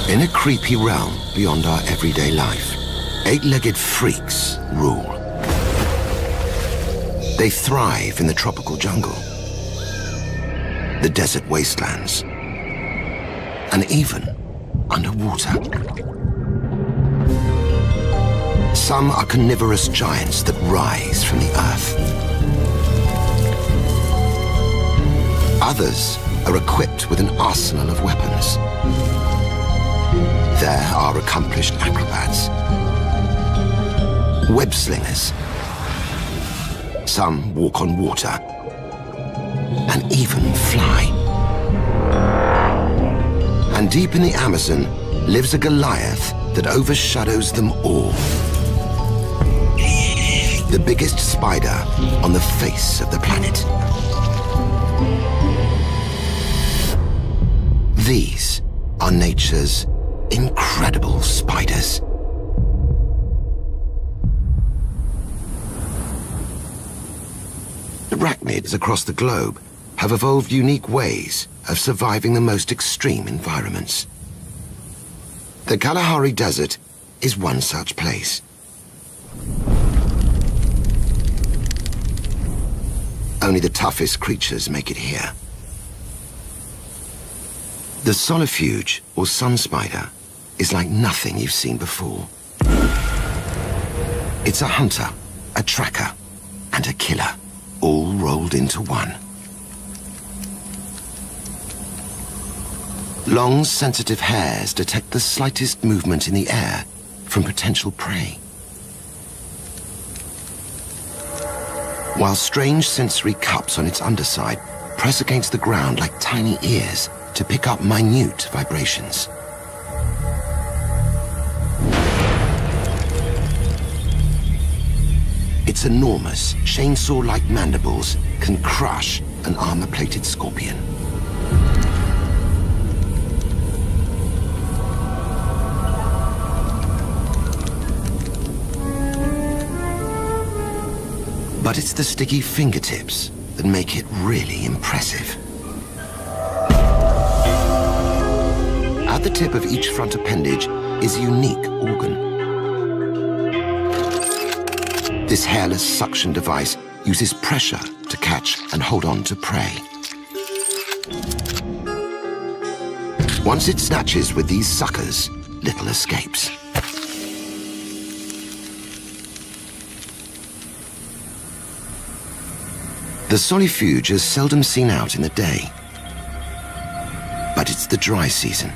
In a creepy realm beyond our everyday life, eight-legged freaks rule. They thrive in the tropical jungle, the desert wastelands, and even underwater. Some are carnivorous giants that rise from the earth. Others are equipped with an arsenal of weapons. There are accomplished acrobats, web slingers. Some walk on water and even fly. And deep in the Amazon lives a Goliath that overshadows them all. The biggest spider on the face of the planet. These are nature's incredible spiders. Arachnids across the globe have evolved unique ways of surviving the most extreme environments. The Kalahari Desert is one such place. Only the toughest creatures make it here. The solifuge, or sun spider, is like nothing you've seen before. It's a hunter, a tracker, and a killer, all rolled into one. Long, sensitive hairs detect the slightest movement in the air from potential prey. While strange sensory cups on its underside press against the ground like tiny ears to pick up minute vibrations. Its enormous, chainsaw-like mandibles can crush an armor-plated scorpion. But it's the sticky fingertips that make it really impressive. At the tip of each front appendage is a unique organ. This hairless suction device uses pressure to catch and hold on to prey. Once it snatches with these suckers, little escapes. The solifuge is seldom seen out in the day. But it's the dry season,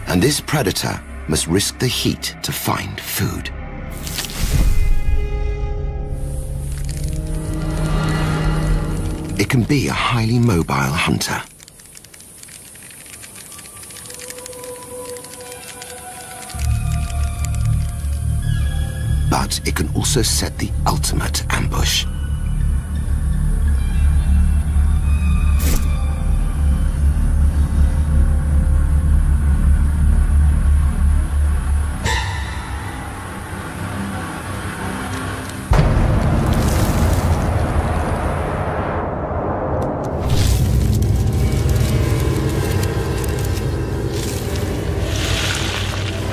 and this predator must risk the heat to find food. It can be a highly mobile hunter. But it can also set the ultimate ambush.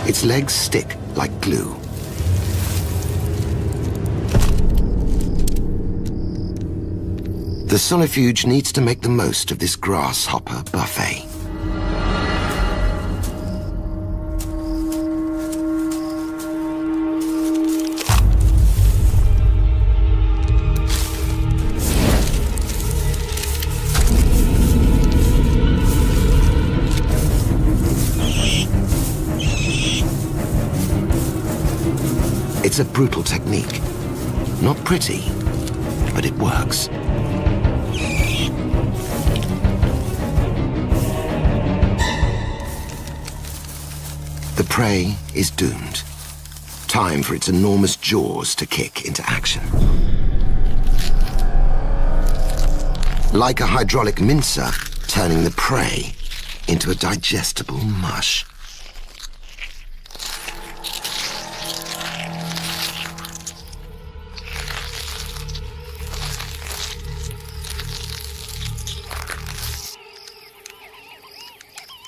Its legs stick like glue. The solifuge needs to make the most of this grasshopper buffet. It's a brutal technique. Not pretty, but it works. The prey is doomed. Time for its enormous jaws to kick into action. Like a hydraulic mincer, turning the prey into a digestible mush.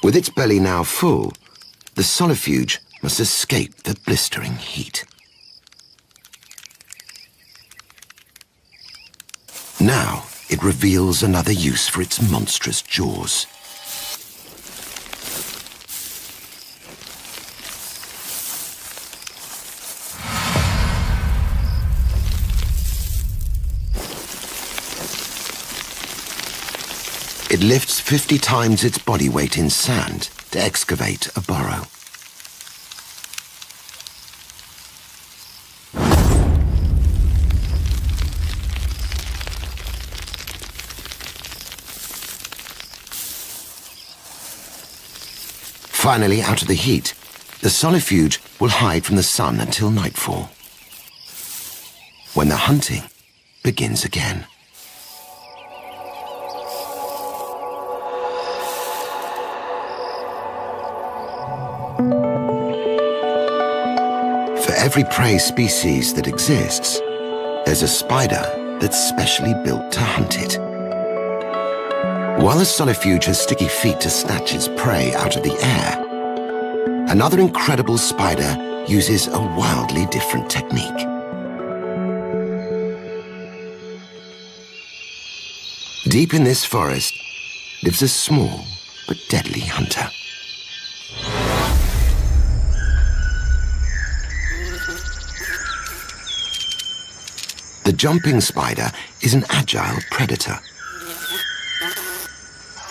With its belly now full, the solifuge must escape the blistering heat. Now it reveals another use for its monstrous jaws. It lifts 50 times its body weight in sand to excavate a burrow. Finally, out of the heat, the solifuge will hide from the sun until nightfall, when the hunting begins again. For every prey species that exists, there's a spider that's specially built to hunt it. While the solifuge has sticky feet to snatch its prey out of the air, another incredible spider uses a wildly different technique. Deep in this forest lives a small but deadly hunter. The jumping spider is an agile predator.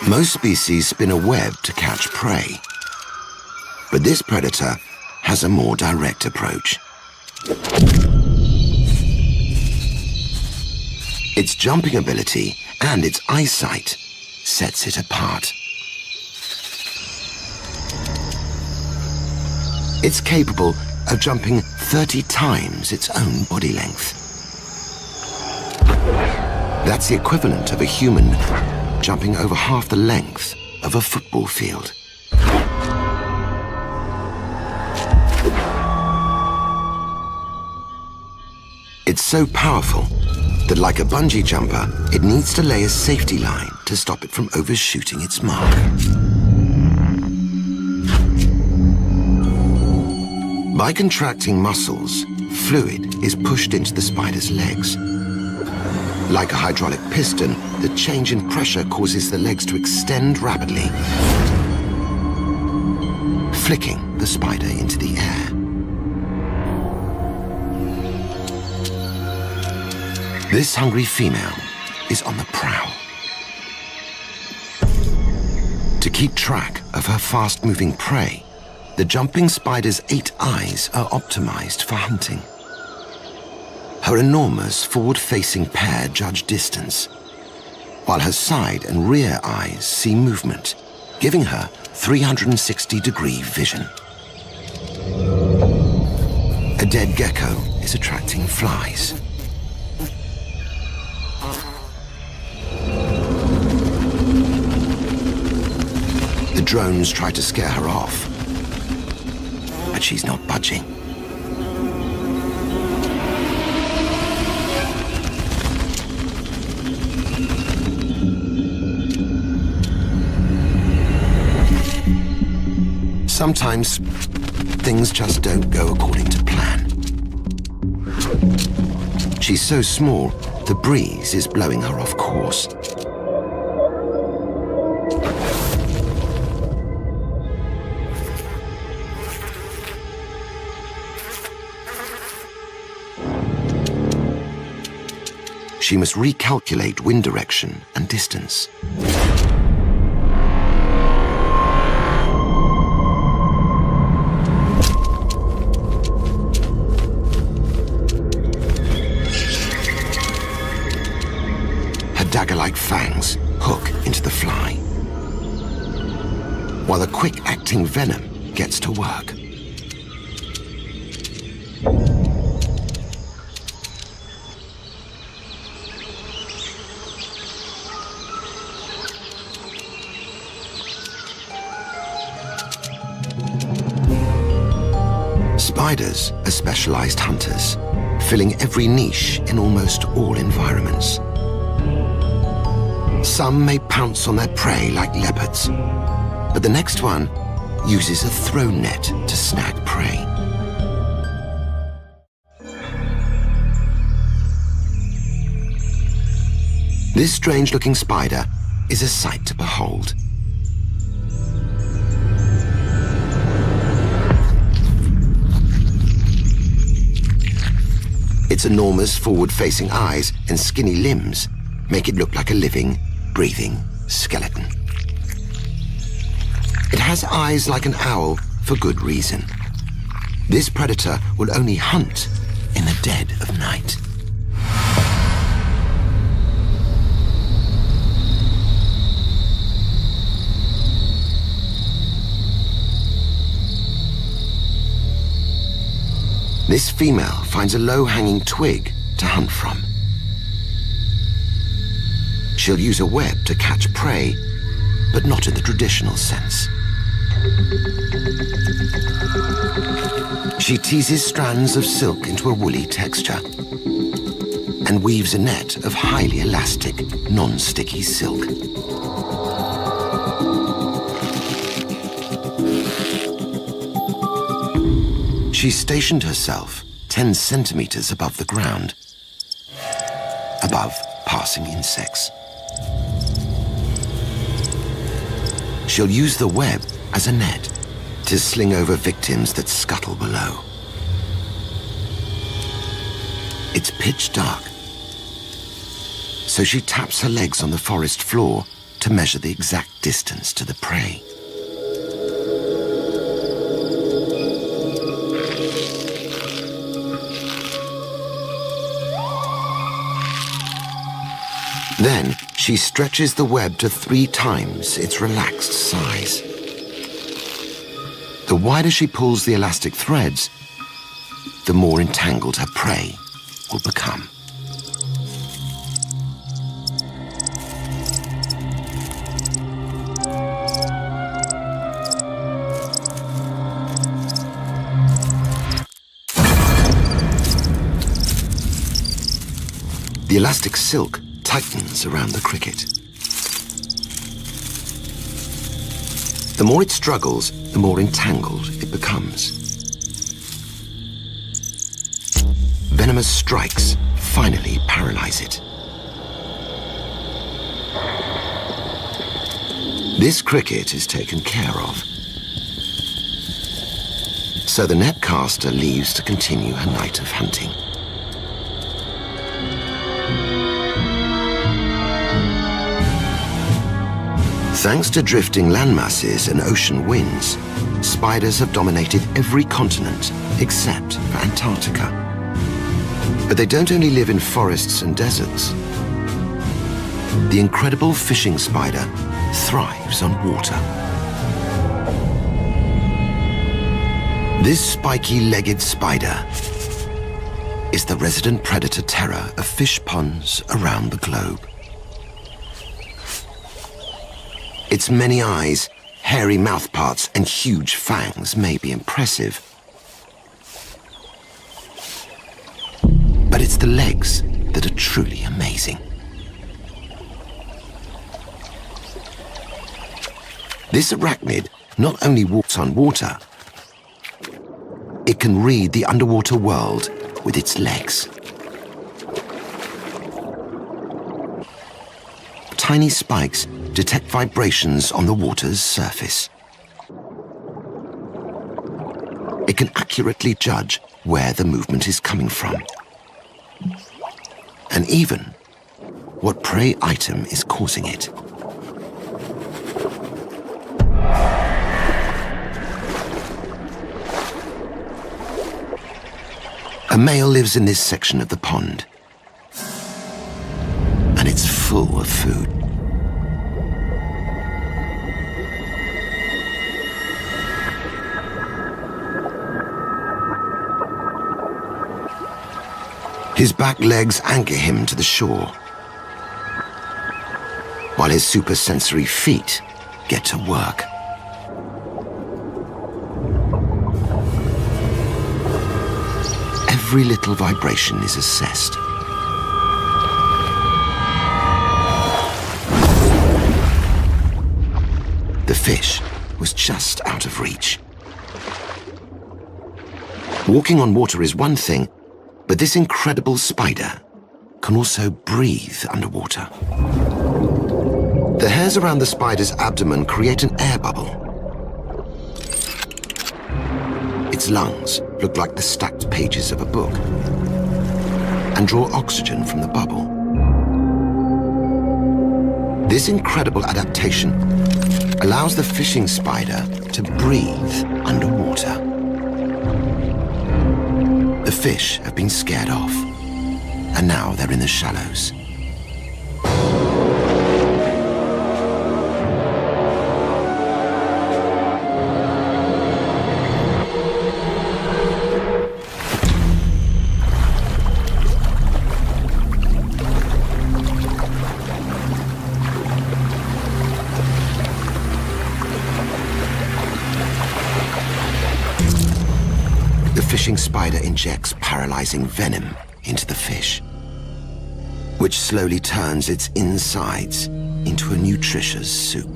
Most species spin a web to catch prey, but this predator has a more direct approach. Its jumping ability and its eyesight sets it apart. It's capable of jumping 30 times its own body length. That's the equivalent of a human jumping over half the length of a football field. It's so powerful that, like a bungee jumper, it needs to lay a safety line to stop it from overshooting its mark. By contracting muscles, fluid is pushed into the spider's legs. Like a hydraulic piston, the change in pressure causes the legs to extend rapidly, flicking the spider into the air. This hungry female is on the prowl. To keep track of her fast-moving prey, the jumping spider's 8 eyes are optimized for hunting. Her enormous forward-facing pair judge distance, while her side and rear eyes see movement, giving her 360-degree vision. A dead gecko is attracting flies. The drones try to scare her off, but she's not budging. Sometimes things just don't go according to plan. She's so small, the breeze is blowing her off course. She must recalculate wind direction and distance. Dagger-like fangs hook into the fly, while the quick-acting venom gets to work. Spiders are specialized hunters, filling every niche in almost all environments. Some may pounce on their prey like leopards, but the next one uses a throw net to snag prey. This strange-looking spider is a sight to behold. Its enormous forward-facing eyes and skinny limbs make it look like a living, breathing skeleton. It has eyes like an owl for good reason. This predator will only hunt in the dead of night. This female finds a low-hanging twig to hunt from. She'll use a web to catch prey, but not in the traditional sense. She teases strands of silk into a woolly texture and weaves a net of highly elastic, non-sticky silk. She stationed herself 10 centimeters above the ground, above passing insects. She'll use the web as a net to sling over victims that scuttle below. It's pitch dark, so she taps her legs on the forest floor to measure the exact distance to the prey. Then, she stretches the web to 3 times its relaxed size. The wider she pulls the elastic threads, the more entangled her prey will become. The elastic silk tightens around the cricket. The more it struggles, the more entangled it becomes. Venomous strikes finally paralyze it. This cricket is taken care of, so the net caster leaves to continue her night of hunting. Thanks to drifting landmasses and ocean winds, spiders have dominated every continent except for Antarctica. But they don't only live in forests and deserts. The incredible fishing spider thrives on water. This spiky-legged spider is the resident predator terror of fish ponds around the globe. Its many eyes, hairy mouthparts, and huge fangs may be impressive. But it's the legs that are truly amazing. This arachnid not only walks on water, it can read the underwater world with its legs. Tiny spikes detect vibrations on the water's surface. It can accurately judge where the movement is coming from, and even what prey item is causing it. A male lives in this section of the pond, and it's full of food. His back legs anchor him to the shore, while his supersensory feet get to work. Every little vibration is assessed. The fish was just out of reach. Walking on water is one thing, but this incredible spider can also breathe underwater. The hairs around the spider's abdomen create an air bubble. Its lungs look like the stacked pages of a book and draw oxygen from the bubble. This incredible adaptation allows the fishing spider to breathe underwater. The fish have been scared off, and now they're in the shallows. The fishing spider injects paralyzing venom into the fish, which slowly turns its insides into a nutritious soup.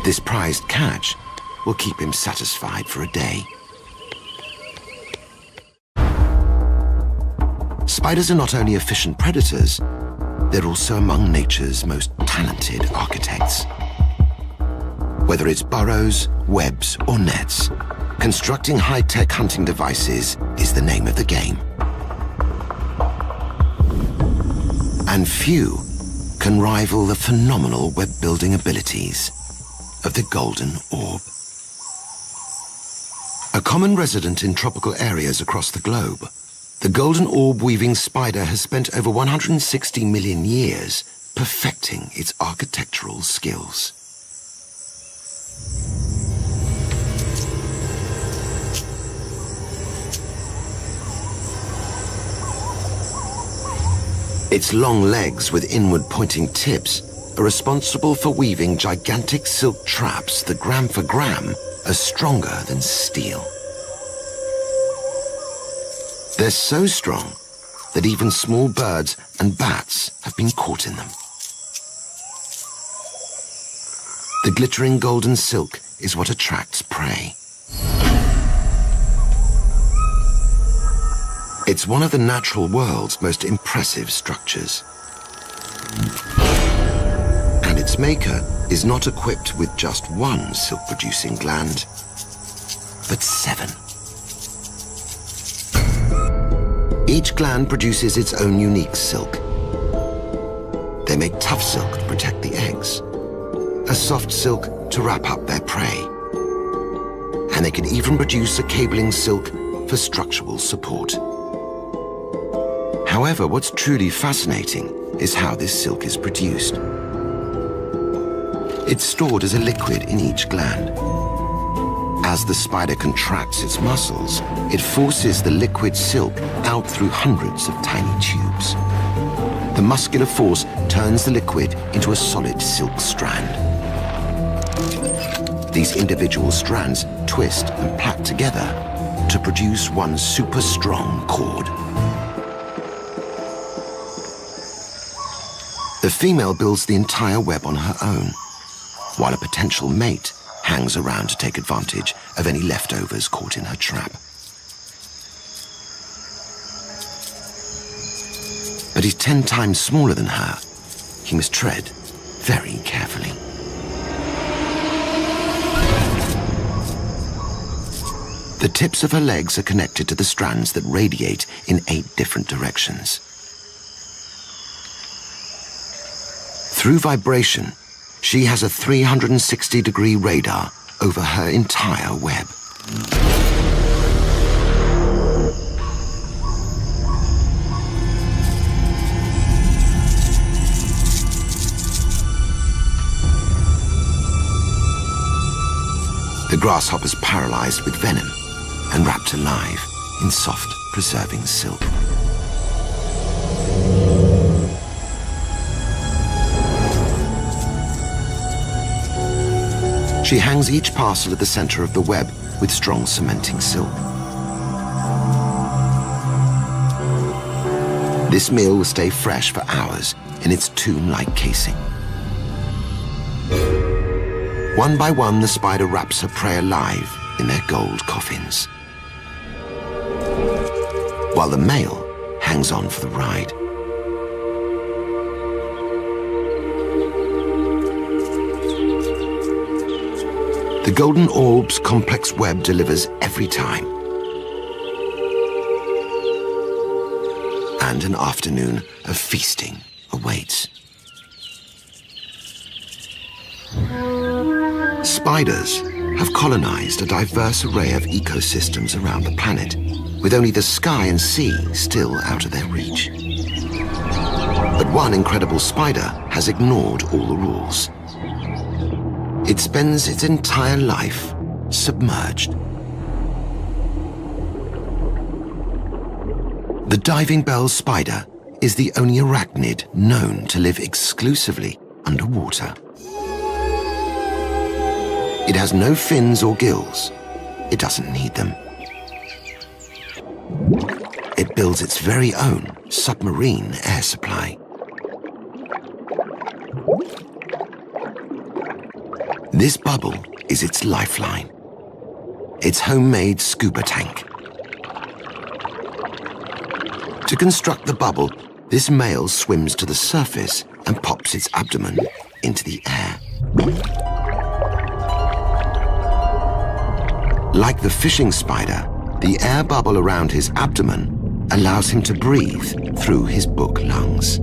This prized catch will keep him satisfied for a day. Spiders are not only efficient predators, they're also among nature's most talented architects. Whether it's burrows, webs, or nets, constructing high-tech hunting devices is the name of the game. And few can rival the phenomenal web-building abilities of the golden orb. A common resident in tropical areas across the globe, the golden orb-weaving spider has spent over 160 million years perfecting its architectural skills. Its long legs with inward-pointing tips are responsible for weaving gigantic silk traps that gram for gram are stronger than steel. They're so strong that even small birds and bats have been caught in them. The glittering golden silk is what attracts prey. It's one of the natural world's most impressive structures. And its maker is not equipped with just one silk-producing gland, but 7. Each gland produces its own unique silk. They make tough silk to protect the eggs, a soft silk to wrap up their prey, and they can even produce a cabling silk for structural support. However, what's truly fascinating is how this silk is produced. It's stored as a liquid in each gland. As the spider contracts its muscles, it forces the liquid silk out through hundreds of tiny tubes. The muscular force turns the liquid into a solid silk strand. These individual strands twist and plait together to produce one super strong cord. The female builds the entire web on her own, while a potential mate hangs around to take advantage of any leftovers caught in her trap. But he's 10 times smaller than her. He must tread very carefully. The tips of her legs are connected to the strands that radiate in 8 different directions. Through vibration, she has a 360-degree radar over her entire web. The grasshopper's paralyzed with venom and wrapped alive in soft, preserving silk. She hangs each parcel at the center of the web with strong cementing silk. This meal will stay fresh for hours in its tomb-like casing. One by one, the spider wraps her prey alive in their gold coffins, while the male hangs on for the ride. The golden orb's complex web delivers every time. And an afternoon of feasting awaits. Spiders have colonized a diverse array of ecosystems around the planet, with only the sky and sea still out of their reach. But one incredible spider has ignored all the rules. It spends its entire life submerged. The diving bell spider is the only arachnid known to live exclusively underwater. It has no fins or gills. It doesn't need them. It builds its very own submarine air supply. This bubble is its lifeline, its homemade scuba tank. To construct the bubble, this male swims to the surface and pops its abdomen into the air. Like the fishing spider, the air bubble around his abdomen allows him to breathe through his book lungs.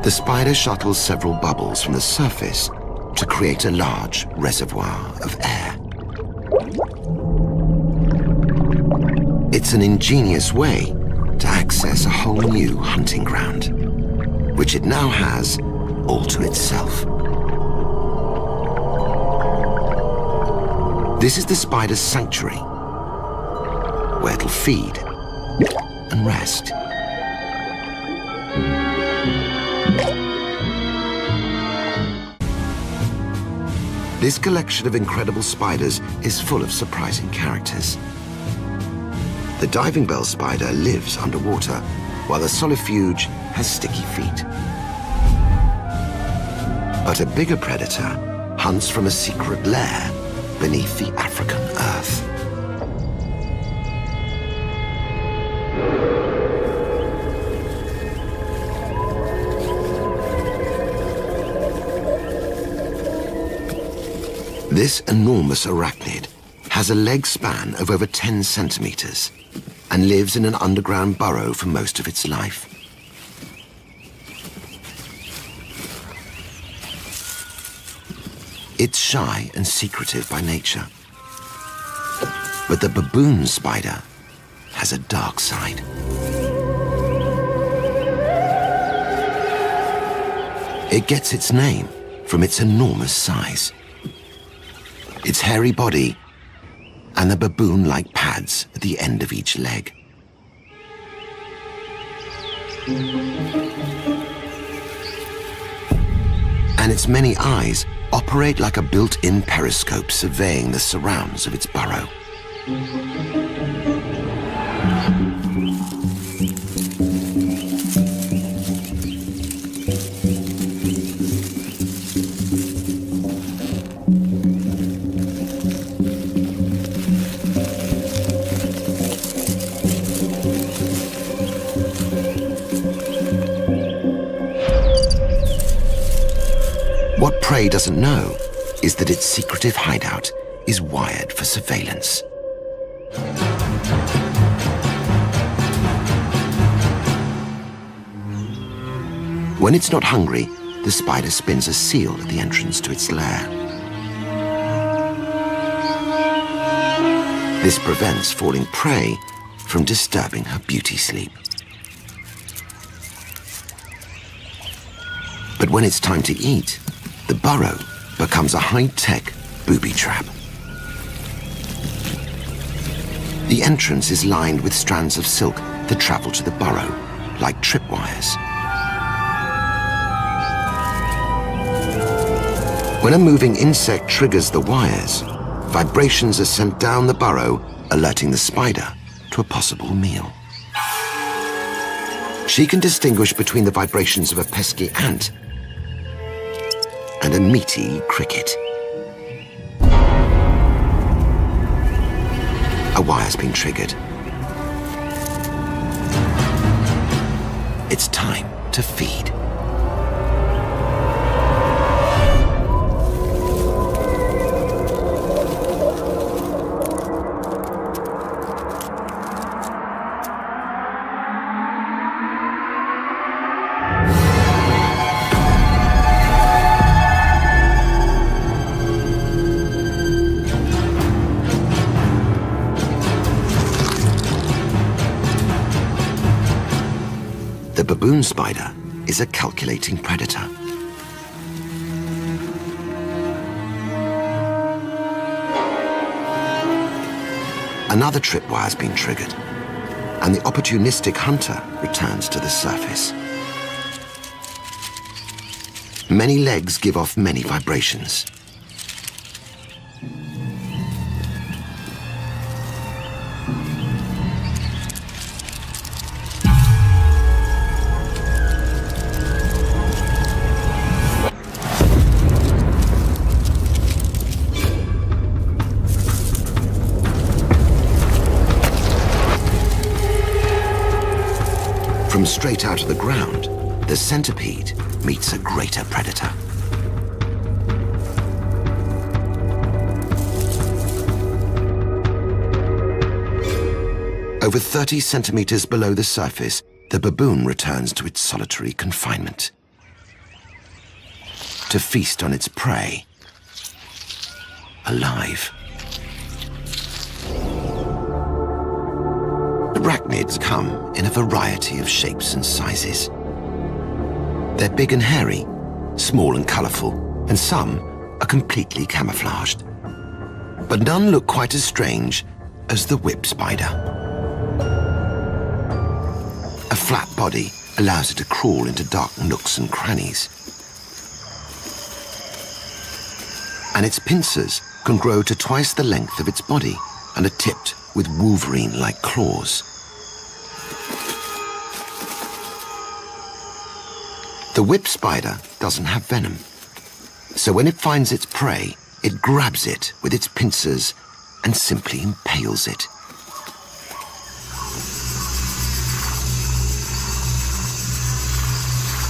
The spider shuttles several bubbles from the surface to create a large reservoir of air. It's an ingenious way to access a whole new hunting ground, which it now has all to itself. This is the spider's sanctuary, where it'll feed and rest. This collection of incredible spiders is full of surprising characters. The diving bell spider lives underwater, while the solifuge has sticky feet. But a bigger predator hunts from a secret lair beneath the African earth. This enormous arachnid has a leg span of over 10 centimeters and lives in an underground burrow for most of its life. It's shy and secretive by nature. But the baboon spider has a dark side. It gets its name from its enormous size, its hairy body, and the baboon-like pads at the end of each leg. And its many eyes operate like a built-in periscope surveying the surrounds of its burrow. What prey doesn't know is that its secretive hideout is wired for surveillance. When it's not hungry, the spider spins a seal at the entrance to its lair. This prevents falling prey from disturbing her beauty sleep. But when it's time to eat, the burrow becomes a high-tech booby trap. The entrance is lined with strands of silk that travel to the burrow, like tripwires. When a moving insect triggers the wires, Vibrations are sent down the burrow, alerting the spider to a possible meal. She can distinguish between the vibrations of a pesky ant and a meaty cricket. A wire's been triggered. It's time to feed. The baboon spider is a calculating predator. Another tripwire has been triggered, and the opportunistic hunter returns to the surface. Many legs give off many vibrations. From straight out of the ground, the centipede meets a greater predator. Over 30 centimeters below the surface, the baboon returns to its solitary confinement to feast on its prey alive. Arachnids come in a variety of shapes and sizes. They're big and hairy, small and colorful, and some are completely camouflaged. But none look quite as strange as the whip spider. A flat body allows it to crawl into dark nooks and crannies. And its pincers can grow to twice the length of its body and are tipped with Wolverine-like claws. The whip spider doesn't have venom, so when it finds its prey, it grabs it with its pincers and simply impales it.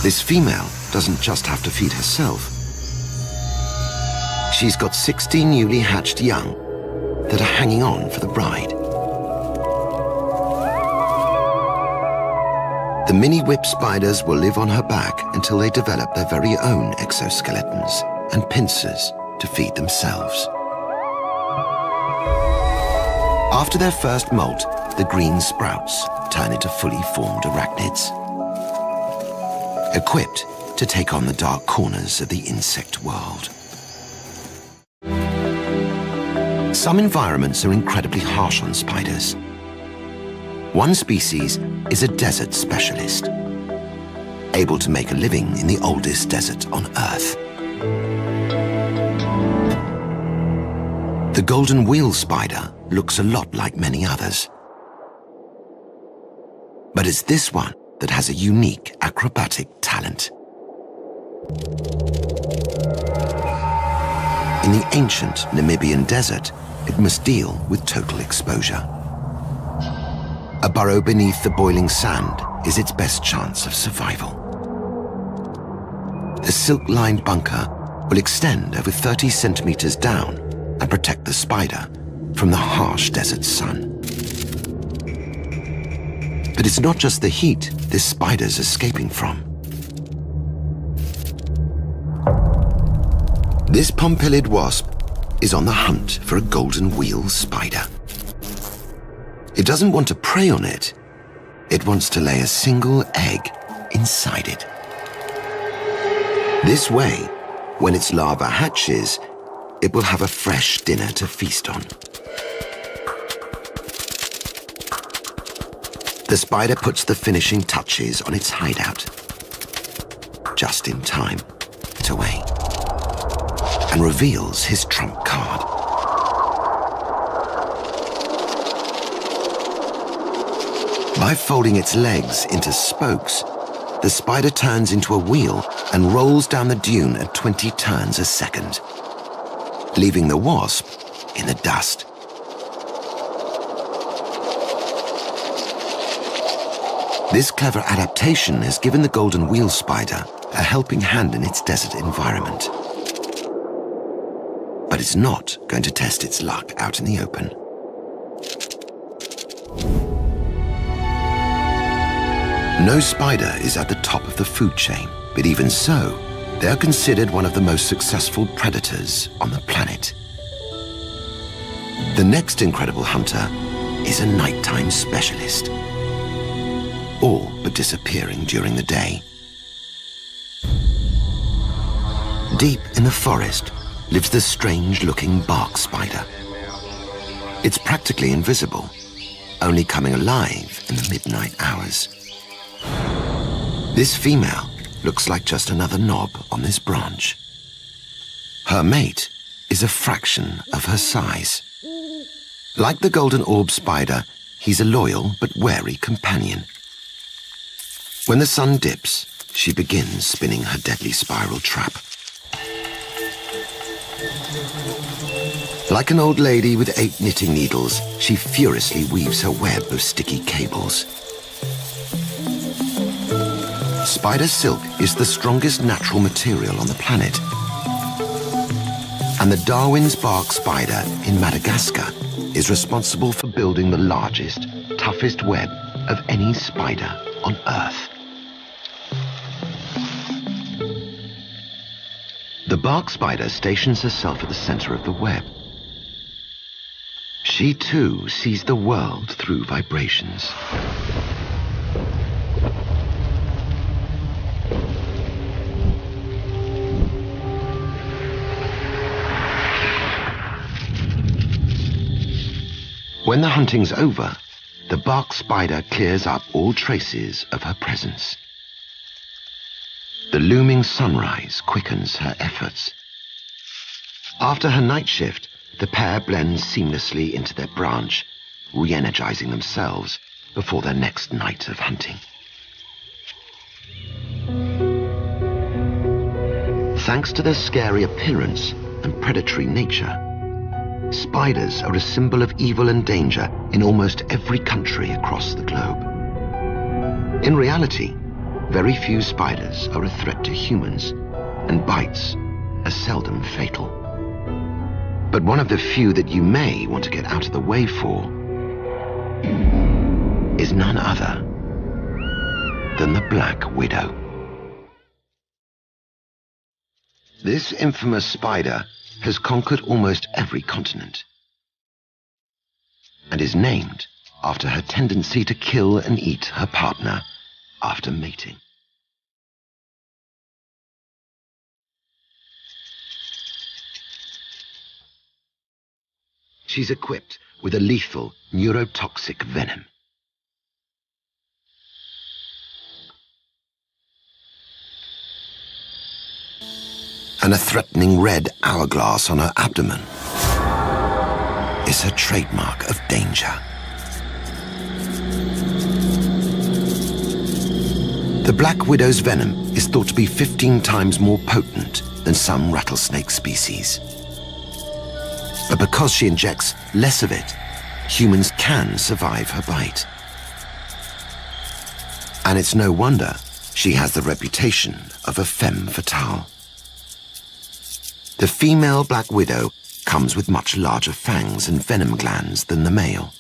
This female doesn't just have to feed herself. She's got 16 newly hatched young that are hanging on for the bride. The mini whip spiders will live on her back until they develop their very own exoskeletons and pincers to feed themselves. After their first molt, the green sprouts turn into fully formed arachnids, equipped to take on the dark corners of the insect world. Some environments are incredibly harsh on spiders. One species is a desert specialist, able to make a living in the oldest desert on Earth. The golden wheel spider looks a lot like many others. But it's this one that has a unique acrobatic talent. In the ancient Namibian desert, it must deal with total exposure. A burrow beneath the boiling sand is its best chance of survival. The silk-lined bunker will extend over 30 centimeters down and protect the spider from the harsh desert sun. But it's not just the heat this spider's escaping from. This pompilid wasp is on the hunt for a golden wheel spider. It doesn't want to prey on it. It wants to lay a single egg inside it. This way, when its larva hatches, it will have a fresh dinner to feast on. The spider puts the finishing touches on its hideout, just in time to wait, and reveals his trump card. By folding its legs into spokes, the spider turns into a wheel and rolls down the dune at 20 turns a second, leaving the wasp in the dust. This clever adaptation has given the golden wheel spider a helping hand in its desert environment. But it's not going to test its luck out in the open. No spider is at the top of the food chain, but even so, they are considered one of the most successful predators on the planet. The next incredible hunter is a nighttime specialist, all but disappearing during the day. Deep in the forest lives the strange-looking bark spider. It's practically invisible, only coming alive in the midnight hours. This female looks like just another knob on this branch. Her mate is a fraction of her size. Like the golden orb spider, he's a loyal but wary companion. When the sun dips, she begins spinning her deadly spiral trap. Like an old lady with 8 knitting needles, she furiously weaves her web of sticky cables. Spider silk is the strongest natural material on the planet. And the Darwin's bark spider in Madagascar is responsible for building the largest, toughest web of any spider on Earth. The bark spider stations herself at the center of the web. She too sees the world through vibrations. When the hunting's over, the bark spider clears up all traces of her presence. The looming sunrise quickens her efforts. After her night shift, the pair blend seamlessly into their branch, re-energizing themselves before their next night of hunting. Thanks to their scary appearance and predatory nature, spiders are a symbol of evil and danger in almost every country across the globe. In reality, very few spiders are a threat to humans, and bites are seldom fatal. But one of the few that you may want to get out of the way for is none other than the Black Widow. This infamous spider has conquered almost every continent and is named after her tendency to kill and eat her partner after mating. She's equipped with a lethal neurotoxic venom. And a threatening red hourglass on her abdomen is her trademark of danger. The Black Widow's venom is thought to be 15 times more potent than some rattlesnake species. But because she injects less of it, humans can survive her bite. And it's no wonder she has the reputation of a femme fatale. The female Black Widow comes with much larger fangs and venom glands than the male.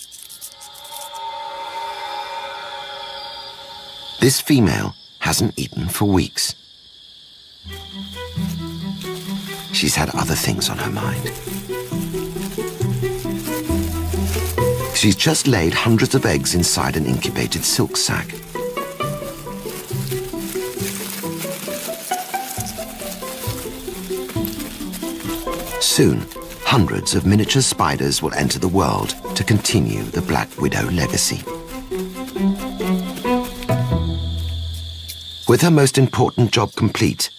This female hasn't eaten for weeks. She's had other things on her mind. She's just laid hundreds of eggs inside an incubated silk sac. Soon, hundreds of miniature spiders will enter the world to continue the Black Widow legacy. With her most important job complete,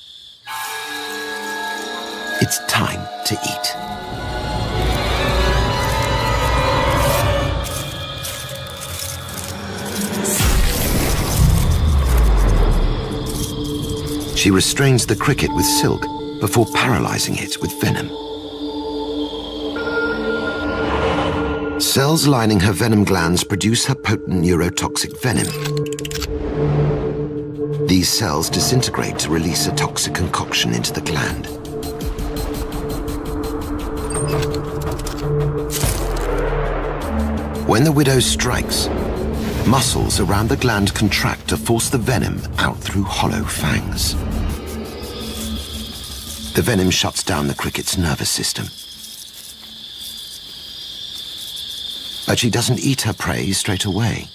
it's time to eat. She restrains the cricket with silk before paralyzing it with venom. Cells lining her venom glands produce her potent neurotoxic venom. These cells disintegrate to release a toxic concoction into the gland. When the widow strikes, muscles around the gland contract to force the venom out through hollow fangs. The venom shuts down the cricket's nervous system. But she doesn't eat her prey straight away.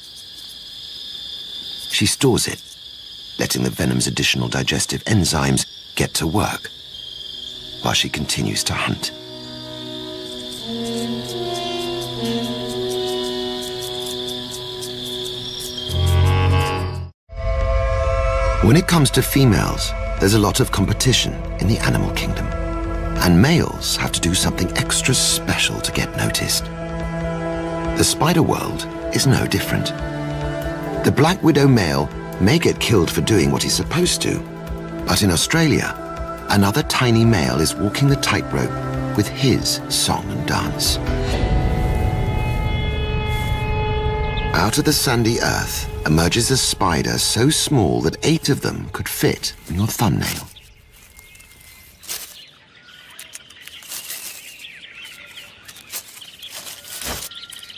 She stores it, letting the venom's additional digestive enzymes get to work while she continues to hunt. When it comes to females, there's a lot of competition in the animal kingdom, and males have to do something extra special to get noticed. The spider world is no different. The black widow male may get killed for doing what he's supposed to, but in Australia, another tiny male is walking the tightrope with his song and dance. Out of the sandy earth emerges a spider so small that 8 of them could fit in your thumbnail.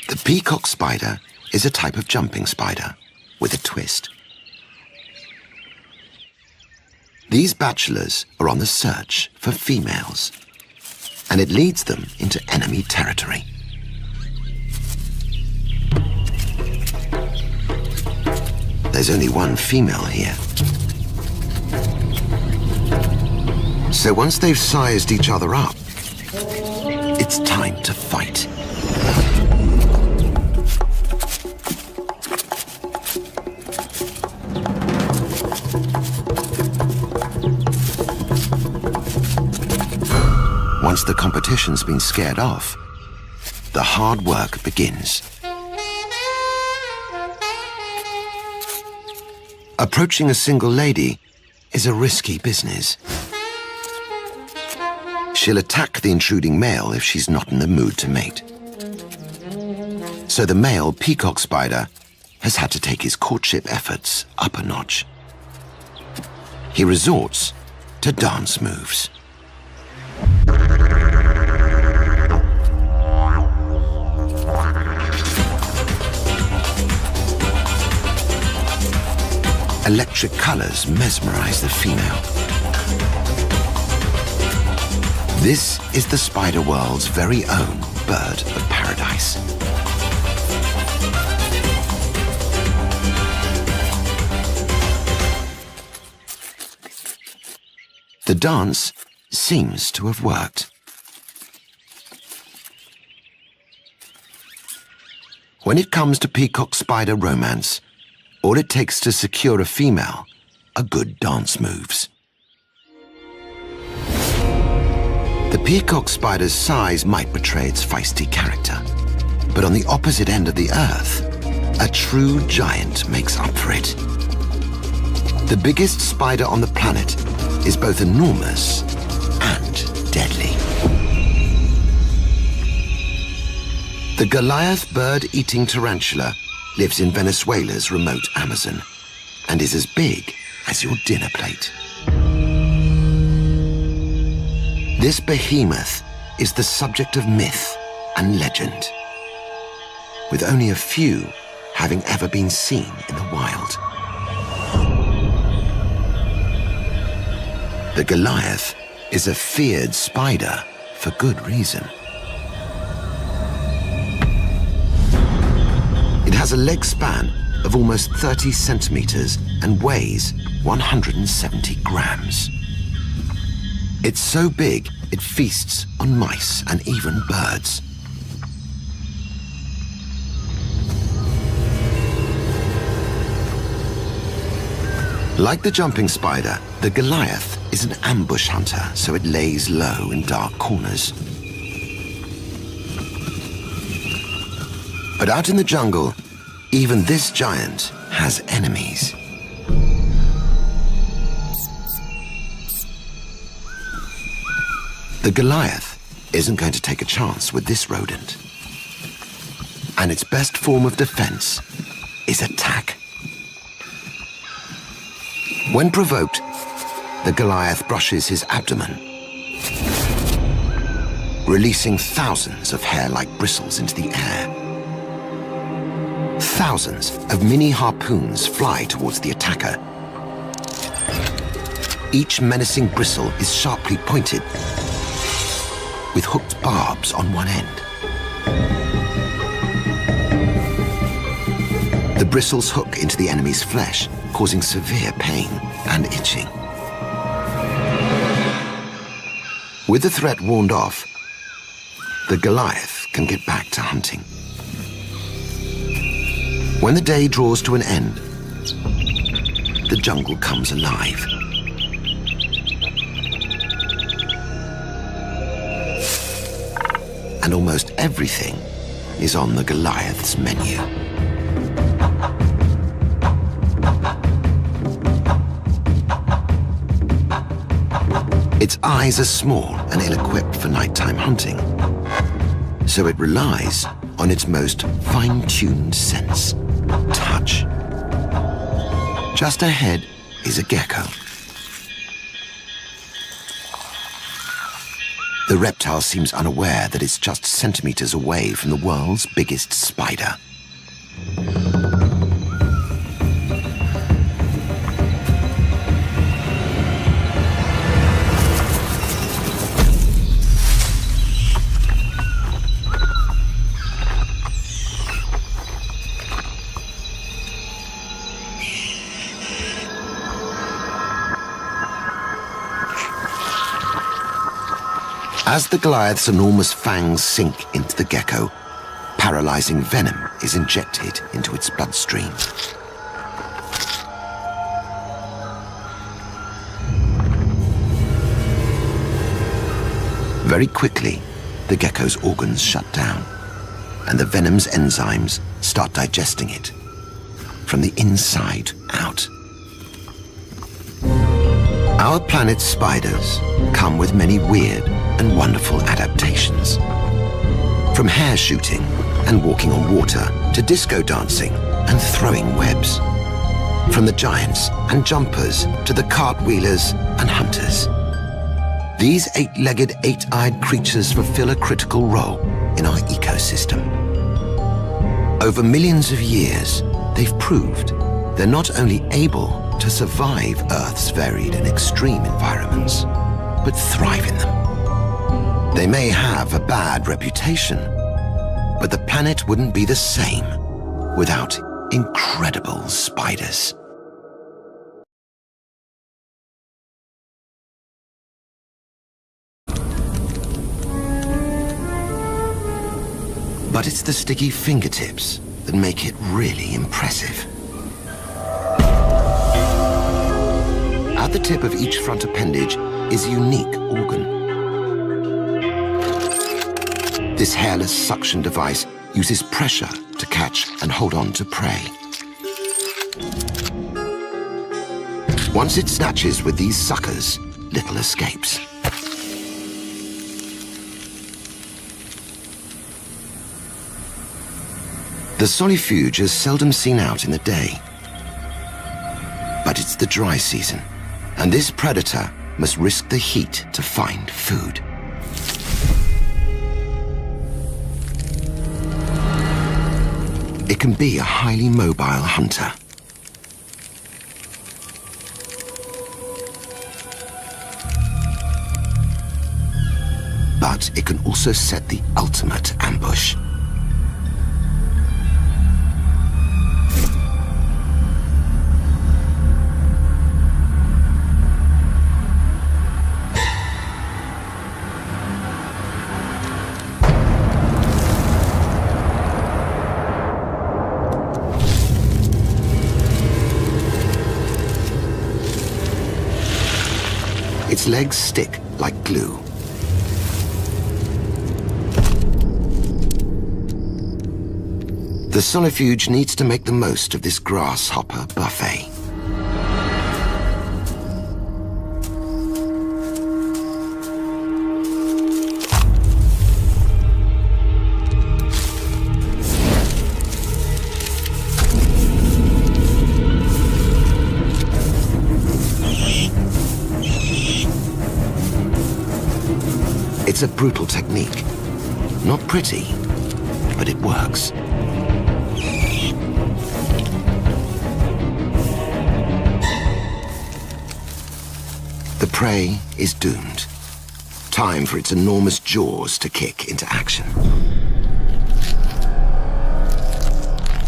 The peacock spider is a type of jumping spider with a twist. These bachelors are on the search for females, and it leads them into enemy territory. There's only one female here. So once they've sized each other up, it's time to fight. Once the competition's been scared off, the hard work begins. Approaching a single lady is a risky business. She'll attack the intruding male if she's not in the mood to mate. So the male peacock spider has had to take his courtship efforts up a notch. He resorts to dance moves. Electric colors mesmerize the female. This is the spider world's very own bird of paradise. The dance seems to have worked. When it comes to peacock spider romance, all it takes to secure a female are good dance moves. The peacock spider's size might betray its feisty character, but on the opposite end of the earth, a true giant makes up for it. The biggest spider on the planet is both enormous and deadly. The Goliath bird-eating tarantula lives in Venezuela's remote Amazon and is as big as your dinner plate. This behemoth is the subject of myth and legend, with only a few having ever been seen in the wild. The Goliath is a feared spider for good reason. It has a leg span of almost 30 centimeters and weighs 170 grams. It's so big, it feasts on mice and even birds. Like the jumping spider, the Goliath is an ambush hunter, so it lays low in dark corners. But out in the jungle, even this giant has enemies. The Goliath isn't going to take a chance with this rodent. And its best form of defense is attack. When provoked, the Goliath brushes his abdomen, releasing thousands of hair-like bristles into the air. Thousands of mini harpoons fly towards the attacker. Each menacing bristle is sharply pointed, with hooked barbs on one end. The bristles hook into the enemy's flesh, causing severe pain and itching. With the threat warned off, the Goliath can get back to hunting. When the day draws to an end, the jungle comes alive. And almost everything is on the Goliath's menu. Its eyes are small and ill-equipped for nighttime hunting, so it relies on its most fine-tuned sense, touch. Just ahead is a gecko. The reptile seems unaware that it's just centimeters away from the world's biggest spider. As the Goliath's enormous fangs sink into the gecko, paralyzing venom is injected into its bloodstream. Very quickly, the gecko's organs shut down, and the venom's enzymes start digesting it from the inside out. Our planet's spiders come with many weird and wonderful adaptations. From hair shooting and walking on water to disco dancing and throwing webs. From the giants and jumpers to the cartwheelers and hunters. These eight-legged, eight-eyed creatures fulfill a critical role in our ecosystem. Over millions of years, they've proved they're not only able to survive Earth's varied and extreme environments, but thrive in them. They may have a bad reputation, but the planet wouldn't be the same without incredible spiders. But it's the sticky fingertips that make it really impressive. At the tip of each front appendage is a unique organ. This hairless suction device uses pressure to catch and hold on to prey. Once it snatches with these suckers, little escapes. The solifuge is seldom seen out in the day. But it's the dry season, and this predator must risk the heat to find food. It can be a highly mobile hunter. But it can also set the ultimate ambush. Its legs stick like glue. The solifuge needs to make the most of this grasshopper buffet. a brutal technique. Not pretty, but it works. The prey is doomed. Time for its enormous jaws to kick into action.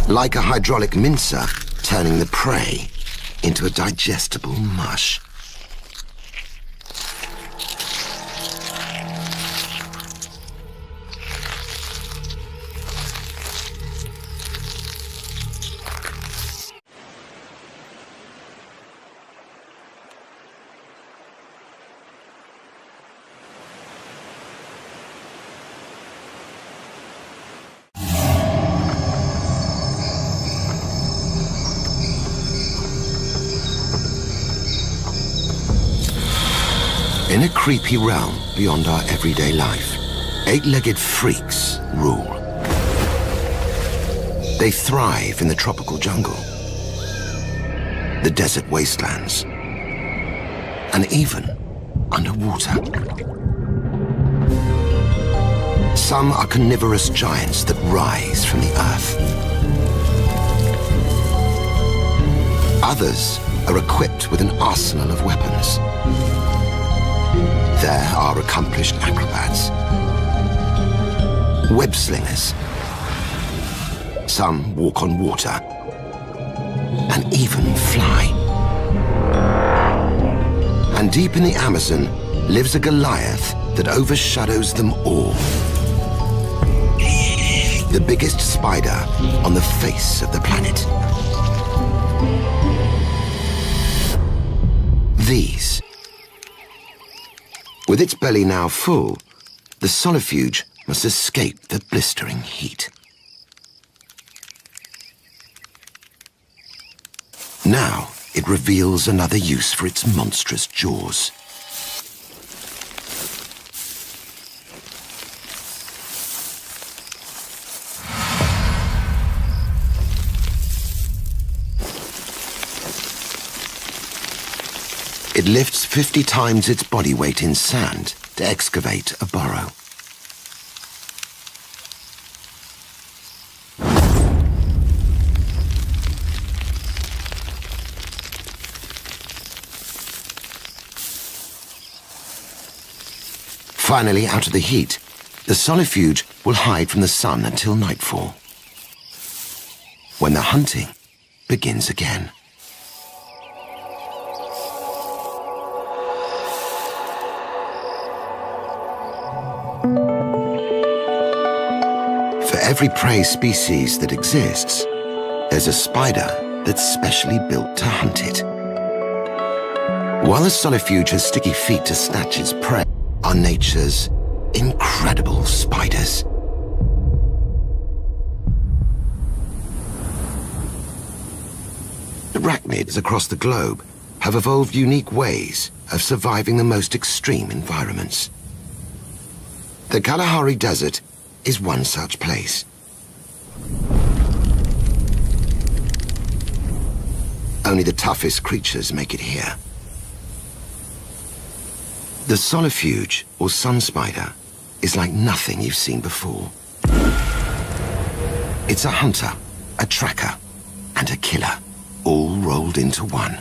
Like a hydraulic mincer, turning the prey into a digestible mush. In a creepy realm beyond our everyday life, eight-legged freaks rule. They thrive in the tropical jungle, the desert wastelands, and even underwater. Some are carnivorous giants that rise from the earth. Others are equipped with an arsenal of weapons. There are accomplished acrobats, web slingers. Some walk on water and even fly. And deep in the Amazon lives a Goliath that overshadows them all. The biggest spider on the face of the planet. These. With its belly now full, the solifuge must escape the blistering heat. Now it reveals another use for its monstrous jaws. It lifts 50 times its body weight in sand to excavate a burrow. Finally, out of the heat, the solifuge will hide from the sun until nightfall, when the hunting begins again. For every prey species that exists, there's a spider that's specially built to hunt it. While the solifuge has sticky feet to snatch its prey, are nature's incredible spiders. Arachnids across the globe have evolved unique ways of surviving the most extreme environments. The Kalahari Desert is one such place. Only the toughest creatures make it here. The solifuge, or sun spider, is like nothing you've seen before. It's a hunter, a tracker, and a killer, all rolled into one.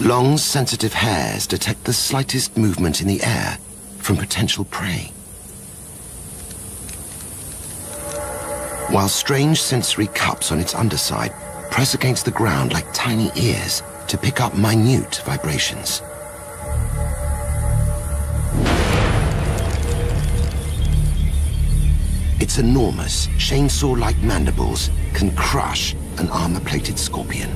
Long, sensitive hairs detect the slightest movement in the air from potential prey. While strange sensory cups on its underside press against the ground like tiny ears to pick up minute vibrations. Its enormous, chainsaw-like mandibles can crush an armor-plated scorpion.